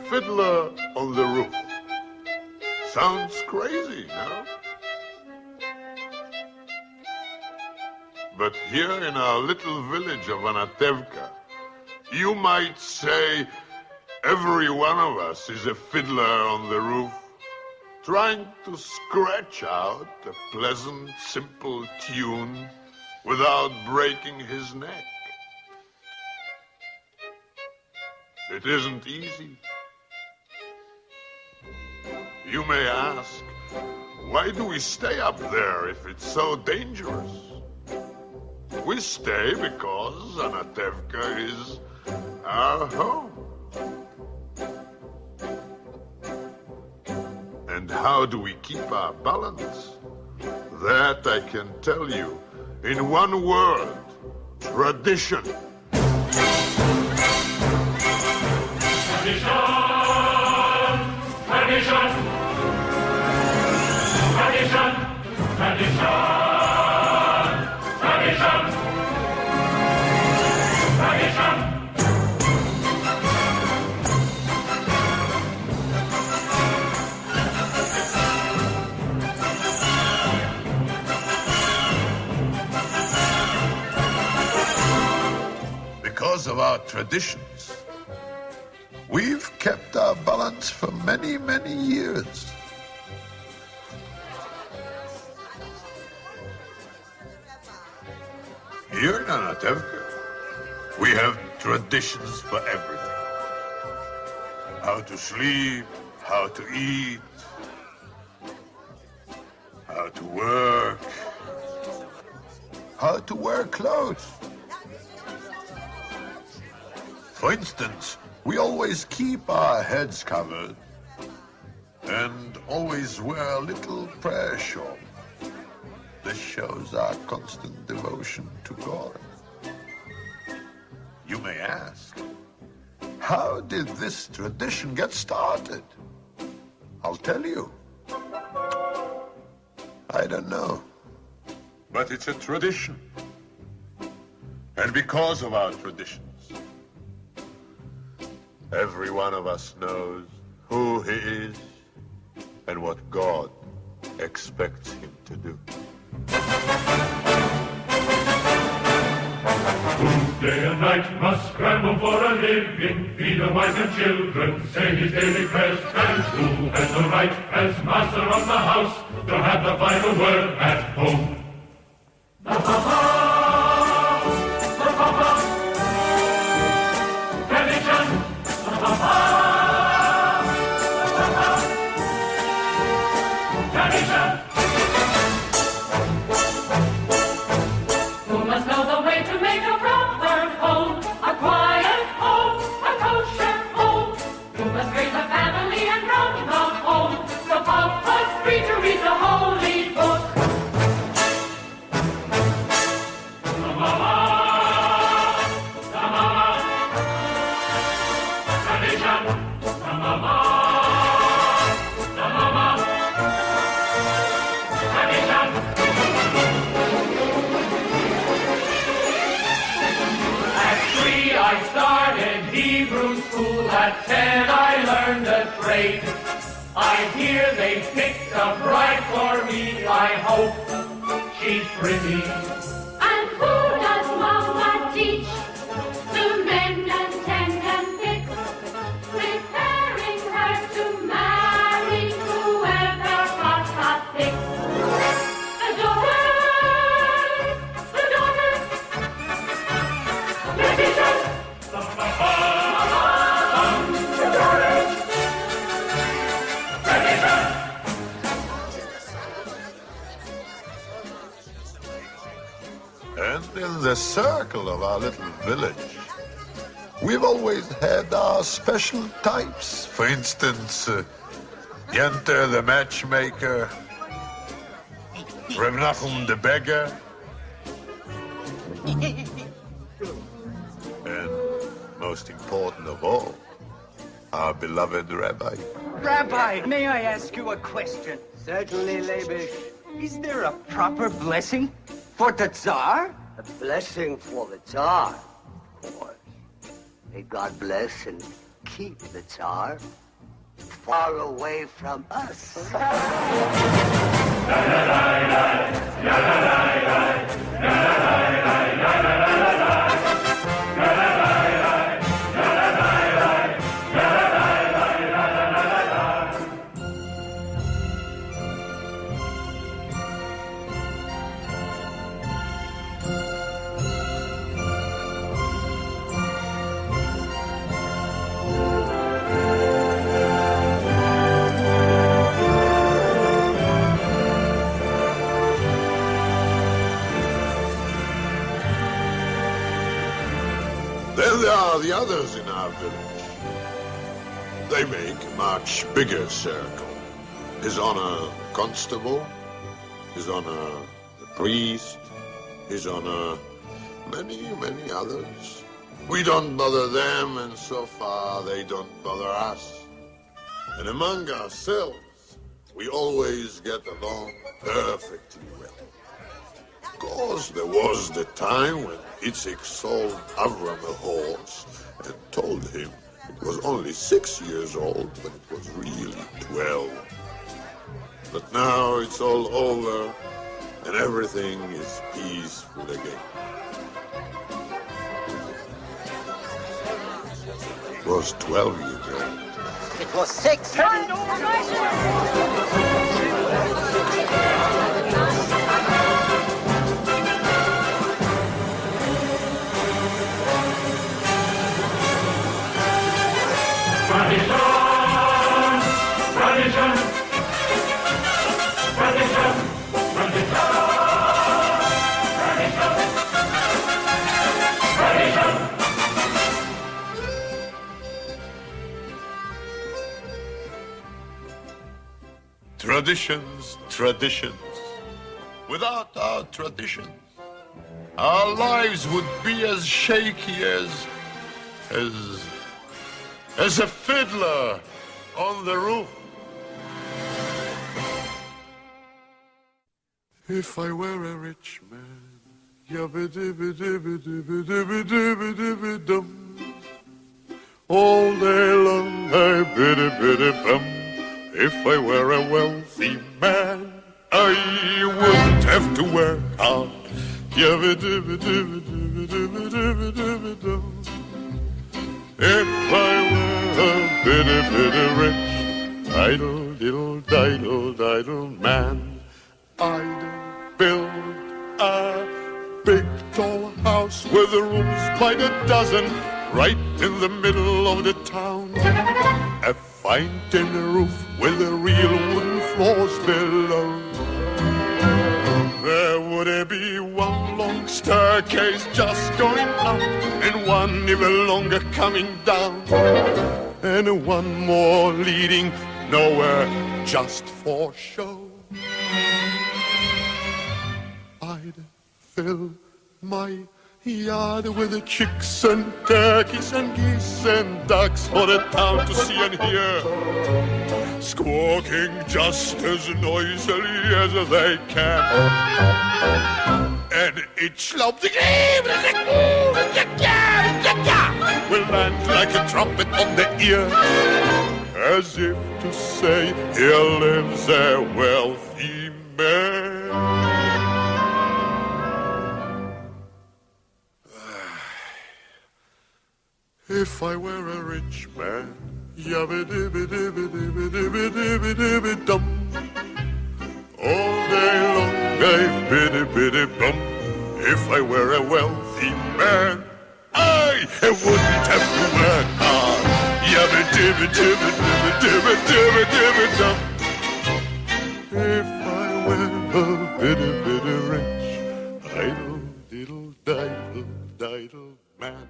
Fiddler on the Roof. Sounds crazy, no? But here in our little village of Anatevka, you might say every one of us is a fiddler on the roof, trying to scratch out a pleasant, simple tune without breaking his neck. It isn't easy. You may ask, why do we stay up there if it's so dangerous? We stay because Anatevka is our home. And how do we keep our balance? That I can tell you in one word: tradition. Tradition, tradition, tradition, tradition, tradition, tradition. Because of our traditions, we've kept our balance for many, many years. Here in Anatevka, we have traditions for everything. How to sleep, how to eat, how to work, how to wear clothes. For instance, we always keep our heads covered and always wear a little prayer shawl. This shows our constant devotion to God. You may ask, how did this tradition get started? I'll tell you. I don't know. But it's a tradition. And because of our traditions, every one of us knows who he is and what God expects him to do. Who day and night must scramble for a living, feed a wife and children, say his daily prayers, and who has the right, as master of the house, to have the final word at home. At 10 I learned a trade. I hear they picked a bride for me. I hope she's pretty. And who does Mama teach to mend and tend and fix, preparing her to marry whoever got her fix? The daughters, the daughters, tradition. And in the circle of our little village, we've always had our special types. For instance, Yenter the matchmaker, Reb Nachum the beggar, and most important of all, our beloved Rabbi. Rabbi, may I ask you a question? Certainly, Leibish. Is there a proper blessing for the Tsar? A blessing for the Tsar, of course. May God bless and keep the Tsar far away from us. Then there are the others in our village. They make a much bigger circle. His Honor Constable, His Honor the Priest, His Honor many, many others. We don't bother them, and so far they don't bother us. And among ourselves, we always get along perfectly well. Of course, there was the time when Itzik sold Avram a horse and told him it was only 6 years old when it was really 12. But now it's all over and everything is peaceful again. It was 12 years old. It was 6. Traditions, traditions. Without our traditions, our lives would be as shaky as a fiddler on the roof. If I were a rich man, yabba-dibba-dibba-dibba-dibba-dibba-dibba-dum, all day long I biddy-biddy-bum. If I were a wealthy man, I wouldn't have to work hard. Yabba-dibba-dibba-dibba-dibba-dibba-dibba-dum. If I were a bitty rich, idle man, I'd build a big tall house with rooms by the dozen, right in the middle of the town. A fine tin roof with the real wooden floors below. There would be one long staircase just going up, and one even longer coming down, and one more leading nowhere just for show. I'd fill my yard with the chicks and turkeys and geese and ducks for the town to see and hear, squawking just as noisily as they can. And each lob will land like a trumpet on the ear, as if to say, here lives a wealthy man. If I were a rich man, yabba-dibba-dibba-dibba-dibba-dibba-dibba-dum, all day long I biddy-biddy-bum. If I were a wealthy man, I wouldn't have to work hard. Yabba-dibba-dibba-dibba-dibba-dibba-dibba-dum. If I were a bitty rich, idle-diddle-diddle-diddle man.